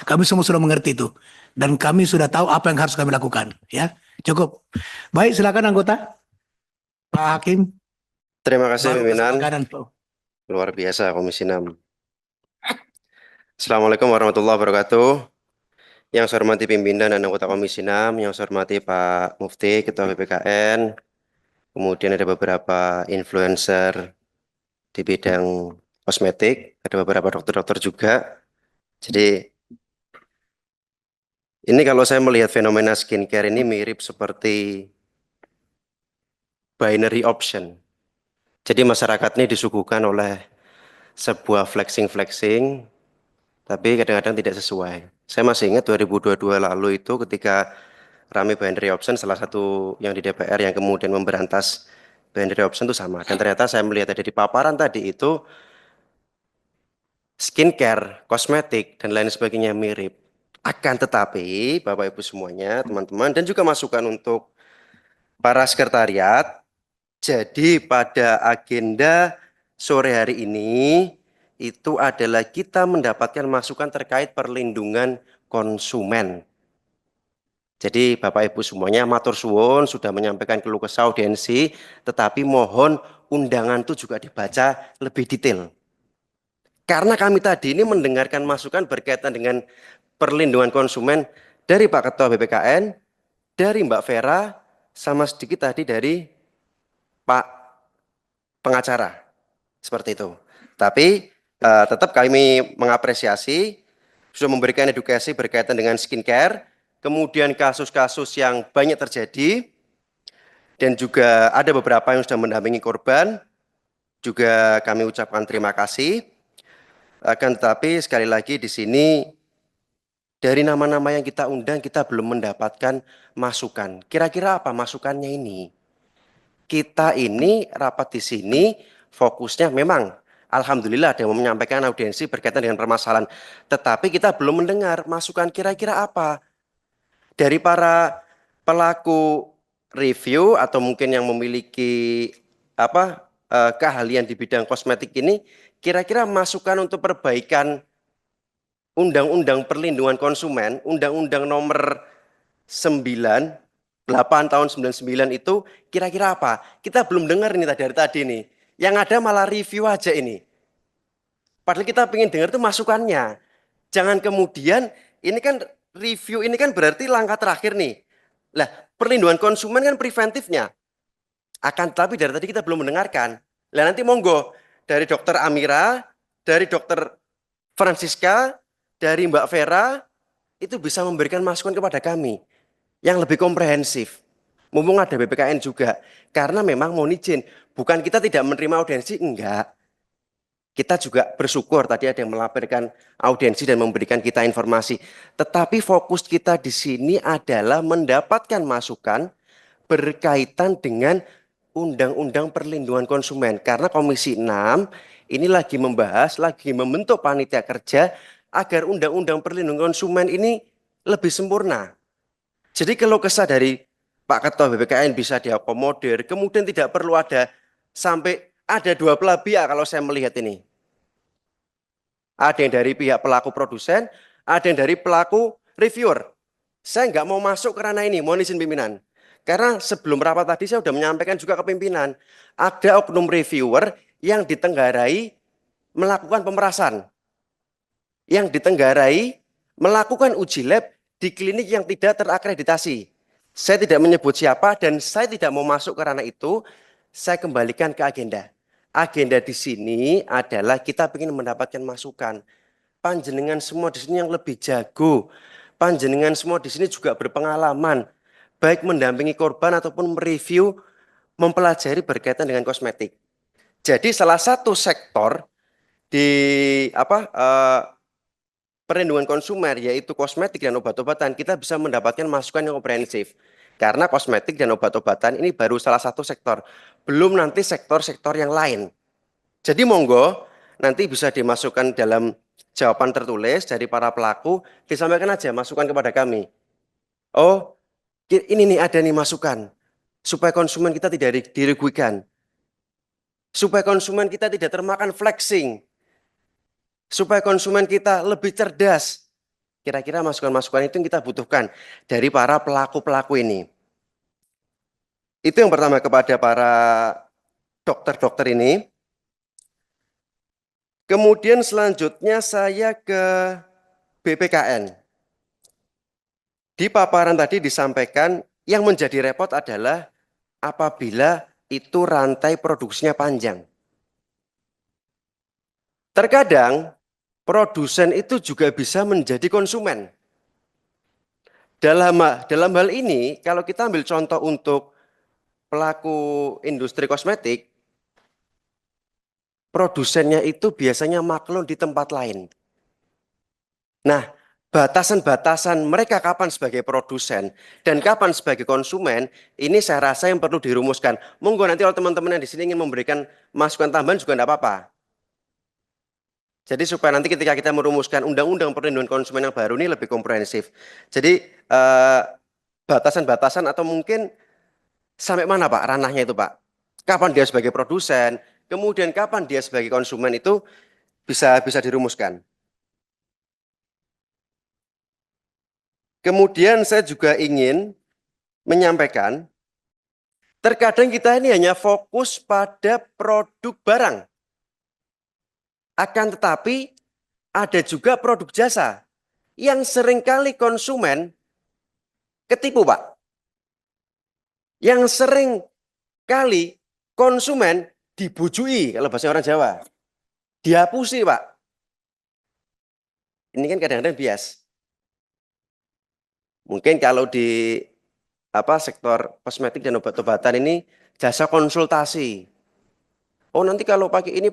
kami semua sudah mengerti itu dan kami sudah tahu apa yang harus kami lakukan. Ya, cukup. Baik, silakan anggota Pak Hakim. Terima kasih Baru pimpinan. kesepakatan. Luar biasa Komisi 6. Assalamualaikum warahmatullahi wabarakatuh. Yang saya hormati pimpinan dan anggota Komisi 6, yang saya hormati Pak Mufti, Ketua BPKN, kemudian ada beberapa influencer di bidang kosmetik, ada beberapa dokter-dokter juga. Jadi ini kalau saya melihat fenomena skincare ini mirip seperti binary option. Jadi masyarakat ini disuguhkan oleh sebuah flexing-flexing, tapi kadang-kadang tidak sesuai. Saya masih ingat 2022 lalu itu ketika rame binary option, salah satu yang di DPR yang kemudian memberantas binary option itu sama. Dan ternyata saya melihat ada di paparan tadi itu skincare, kosmetik, dan lain sebagainya mirip. Akan tetapi, Bapak Ibu semuanya, teman-teman, dan juga masukan untuk para sekretariat, jadi pada agenda sore hari ini, itu adalah kita mendapatkan masukan terkait perlindungan konsumen. Jadi Bapak Ibu semuanya matur suwun sudah menyampaikan keluh kesah audiensi, tetapi mohon undangan itu juga dibaca lebih detail. Karena kami tadi ini mendengarkan masukan berkaitan dengan perlindungan konsumen dari Pak Ketua BPKN, dari Mbak Vera, sama sedikit tadi dari Pak pengacara. Seperti itu. Tapi tetap kami mengapresiasi sudah memberikan edukasi berkaitan dengan skincare, kemudian kasus-kasus yang banyak terjadi, dan juga ada beberapa yang sudah mendampingi korban, juga kami ucapkan terima kasih. Akan tetapi sekali lagi di sini dari nama-nama yang kita undang kita belum mendapatkan masukan. Kira-kira apa masukannya ini? Kita ini rapat di sini fokusnya memang alhamdulillah ada yang menyampaikan audiensi berkaitan dengan permasalahan. Tetapi kita belum mendengar masukan kira-kira apa dari para pelaku review atau mungkin yang memiliki keahlian di bidang kosmetik ini, kira-kira masukan untuk perbaikan Undang-Undang Perlindungan Konsumen, Undang-Undang Nomor 9, 8 tahun 99 itu kira-kira apa? Kita belum dengar ini dari tadi nih. Yang ada malah review aja ini. Padahal kita ingin dengar itu masukannya. Jangan kemudian ini kan review ini kan berarti langkah terakhir nih. Lah, perlindungan konsumen kan preventifnya. Akan tetapi dari tadi kita belum mendengarkan. Lah nanti monggo dari Dokter Amira, dari Dokter Francisca, dari Mbak Vera itu bisa memberikan masukan kepada kami yang lebih komprehensif. Mumpung ada BPKN juga. Karena memang mohon izin, bukan kita tidak menerima audiensi, enggak. Kita juga bersyukur tadi ada yang melaporkan audiensi dan memberikan kita informasi. Tetapi fokus kita di sini adalah mendapatkan masukan berkaitan dengan Undang-Undang Perlindungan Konsumen. Karena Komisi 6 ini lagi membahas, lagi membentuk panitia kerja agar Undang-Undang Perlindungan Konsumen ini lebih sempurna. Jadi kalau kesah dari Pak Ketua BPKN bisa diakomodir, kemudian tidak perlu ada sampai ada dua belah pihak kalau saya melihat ini. Ada yang dari pihak pelaku produsen, ada yang dari pelaku reviewer. Saya nggak mau masuk ke ranah ini, mohon izin pimpinan. Karena sebelum rapat tadi saya sudah menyampaikan juga ke pimpinan, ada oknum reviewer yang ditenggarai melakukan pemerasan. Yang ditenggarai melakukan uji lab di klinik yang tidak terakreditasi. Saya tidak menyebut siapa dan saya tidak mau masuk ke ranah itu, saya kembalikan ke agenda. Agenda di sini adalah kita ingin mendapatkan masukan. Panjenengan semua di sini yang lebih jago. Panjenengan semua di sini juga berpengalaman. Baik mendampingi korban ataupun mereview, mempelajari berkaitan dengan kosmetik. Jadi salah satu sektor di perlindungan konsumen yaitu kosmetik dan obat-obatan, kita bisa mendapatkan masukan yang komprehensif. Karena kosmetik dan obat-obatan ini baru salah satu sektor. Belum nanti sektor-sektor yang lain. Jadi monggo nanti bisa dimasukkan dalam jawaban tertulis dari para pelaku, disampaikan aja masukan kepada kami. Oh, ini nih ada nih masukan. Supaya konsumen kita tidak dirugikan. Supaya konsumen kita tidak termakan flexing. Supaya konsumen kita lebih cerdas. Kira-kira masukan-masukan itu yang kita butuhkan dari para pelaku-pelaku ini. Itu yang pertama kepada para dokter-dokter ini. Kemudian selanjutnya saya ke BPKN. Di paparan tadi disampaikan yang menjadi repot adalah apabila itu rantai produksinya panjang. Terkadang produsen itu juga bisa menjadi konsumen. Dalam hal ini, kalau kita ambil contoh untuk pelaku industri kosmetik, produsennya itu biasanya maklum di tempat lain. Nah, batasan-batasan mereka kapan sebagai produsen dan kapan sebagai konsumen, ini saya rasa yang perlu dirumuskan. Monggo nanti kalau teman-teman yang di sini ingin memberikan masukan tambahan juga tidak apa-apa. Jadi supaya nanti ketika kita merumuskan undang-undang perlindungan konsumen yang baru ini lebih komprehensif. Jadi batasan-batasan atau mungkin sampai mana Pak ranahnya itu Pak? Kapan dia sebagai produsen, kemudian kapan dia sebagai konsumen itu bisa dirumuskan. Kemudian saya juga ingin menyampaikan, terkadang kita ini hanya fokus pada produk barang. Akan tetapi ada juga produk jasa yang seringkali konsumen ketipu, Pak. Yang sering kali konsumen dibujui, kalau bahasa orang Jawa. Dihapusi, Pak. Ini kan kadang-kadang bias. Mungkin kalau di sektor kosmetik dan obat-obatan ini jasa konsultasi. Oh nanti kalau pakai ini,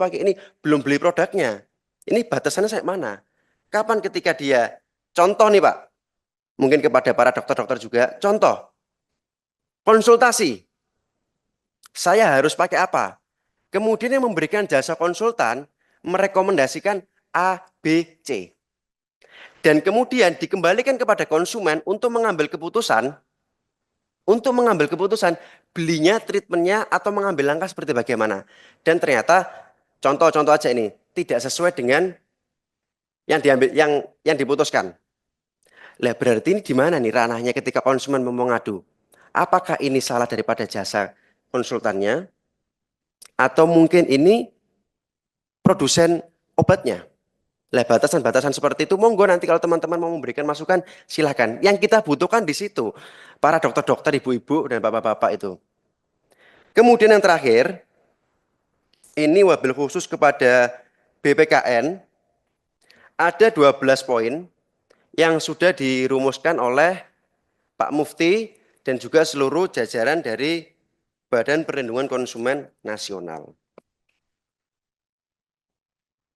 belum beli produknya. Ini batasannya sampai mana? Kapan ketika dia, contoh nih Pak, mungkin kepada para dokter-dokter juga, contoh, konsultasi, saya harus pakai apa? Kemudian yang memberikan jasa konsultan, merekomendasikan A, B, C. Dan kemudian dikembalikan kepada konsumen untuk mengambil keputusan belinya, treatmentnya, atau mengambil langkah seperti bagaimana. Dan ternyata contoh-contoh aja ini tidak sesuai dengan yang diambil yang diputuskan. Lah berarti ini di mana nih ranahnya ketika konsumen mau mengadu? Apakah ini salah daripada jasa konsultannya atau mungkin ini produsen obatnya? Lah batasan-batasan seperti itu monggo nanti kalau teman-teman mau memberikan masukan silahkan. Yang kita butuhkan di situ para dokter-dokter, ibu-ibu dan bapak-bapak itu. Kemudian yang terakhir, ini wabil khusus kepada BPKN, ada 12 poin yang sudah dirumuskan oleh Pak Mufti dan juga seluruh jajaran dari Badan Perlindungan Konsumen Nasional.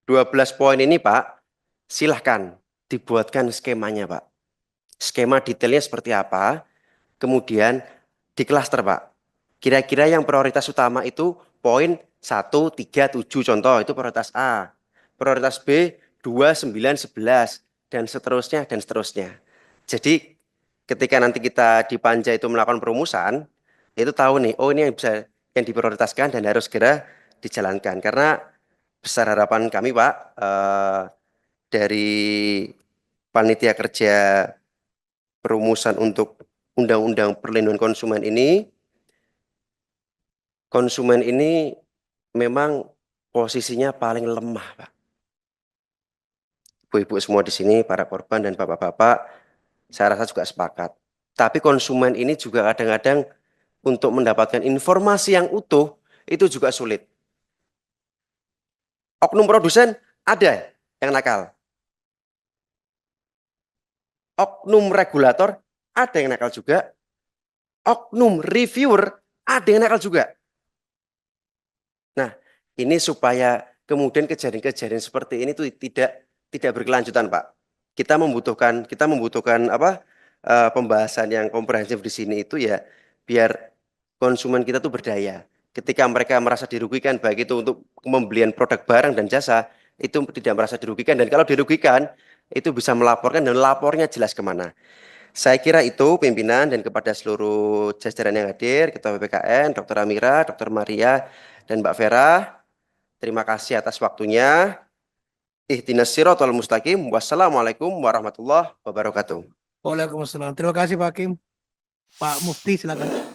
12 poin ini Pak, silahkan dibuatkan skemanya Pak. Skema detailnya seperti apa, kemudian di klaster Pak. Kira-kira yang prioritas utama itu poin 1, 3, 7 contoh, itu prioritas A. Prioritas B, 2, 9, 11, dan seterusnya, dan seterusnya. Jadi ketika nanti kita di Panja itu melakukan perumusan, itu tahu nih, oh ini yang bisa yang diprioritaskan dan harus segera dijalankan. Karena besar harapan kami Pak, dari panitia kerja perumusan untuk Undang-Undang Perlindungan konsumen ini memang posisinya paling lemah, Pak. Ibu-ibu semua di sini, para korban dan bapak-bapak, saya rasa juga sepakat. Tapi konsumen ini juga kadang-kadang untuk mendapatkan informasi yang utuh, itu juga sulit. Oknum produsen ada yang nakal. Oknum regulator ada yang nakal juga. Oknum reviewer ada yang nakal juga. Nah, ini supaya kemudian kejadian-kejadian seperti ini tuh tidak berkelanjutan, Pak. Kita membutuhkan pembahasan yang komprehensif di sini itu ya biar konsumen kita tuh berdaya. Ketika mereka merasa dirugikan baik itu untuk pembelian produk barang dan jasa itu tidak merasa dirugikan dan kalau dirugikan itu bisa melaporkan dan lapornya jelas kemana. Saya kira itu pimpinan dan kepada seluruh jajaran yang hadir, Ketua BPKN, Dr. Amira, Dr. Maria, dan Mbak Vera, terima kasih atas waktunya. Ihdinas siratal mustaqim. Wassalamualaikum warahmatullahi wabarakatuh. Waalaikumsalam. Terima kasih Pak Hakim. Pak Mufti silakan.